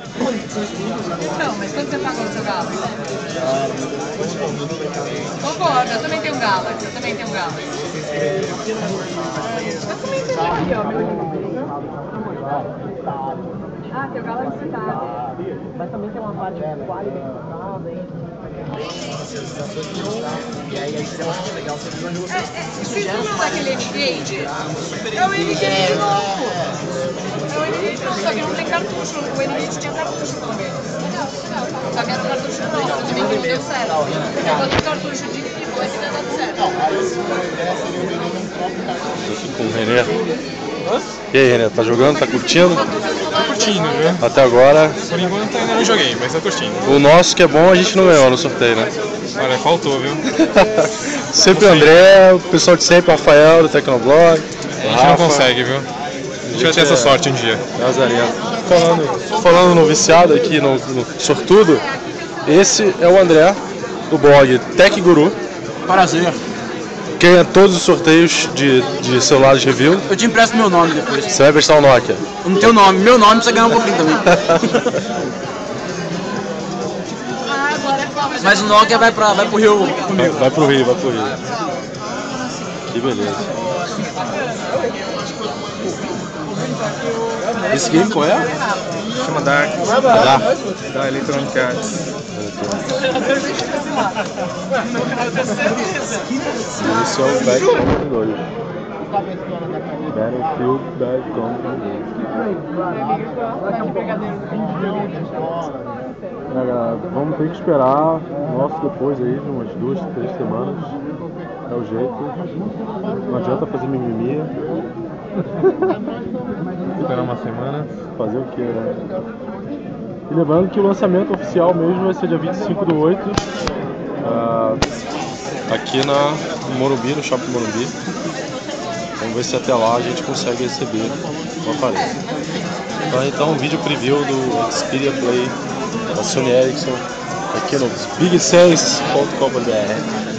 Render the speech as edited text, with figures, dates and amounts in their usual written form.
Então, mas quanto você pagou no seu Galaxy? Concordo, eu também tenho um Galaxy, eu também tenho um Galaxy. Eu também tenho aqui, ó, meu inimigo. Ah, tem o Galaxy tá. Mas também tem uma parte quali bem tratada, hein? E aí seria bastante legal se eles não Vocês lembram daquele N-Gage? É o N-Gage de novo! É o N-Gage de novo, só que não tem cartucho. O N-Gage tinha cartucho no começo. Só que era cartucho novo, o de mim não deu certo. Porque quando o cartucho de mim foi que não deu certo. Com o René. E aí, René, tá jogando? Tá curtindo? Tô curtindo, viu? Até agora. Por enquanto ainda não joguei, mas tô curtindo. O nosso que é bom a gente não ganhou no sorteio, né? Olha, faltou, viu? Sempre o André, o pessoal de sempre, o Rafael do Tecnoblog. A gente não consegue, viu? A gente vai ter essa sorte um dia. Falando no viciado aqui, no sortudo, esse é o André, do blog Tech Guru. Prazer. Ganha todos os sorteios de celulares review. Eu te empresto meu nome depois. Você vai prestar o Nokia. Eu não tenho nome. Meu nome você ganha um pouquinho também. Mas o Nokia vai pro Rio comigo. Vai pro Rio. Que beleza. Esse game qual é? Chama Dark. Da Electronic Arts. Esse é o Bad Company 2. Battlefield Bad Company 2. Galera, vamos ter que esperar o nosso depois aí, de umas 2, 3 semanas. É o jeito. Não adianta fazer mimimi. Esperar uma semana. Fazer o que, né? E lembrando que o lançamento oficial mesmo vai ser dia 25/8, aqui no Morumbi, no Shopping Morumbi. Vamos ver se até lá a gente consegue receber o aparelho. Então um vídeo preview do Xperia Play da Sony Ericsson aqui no bigsense.com.br.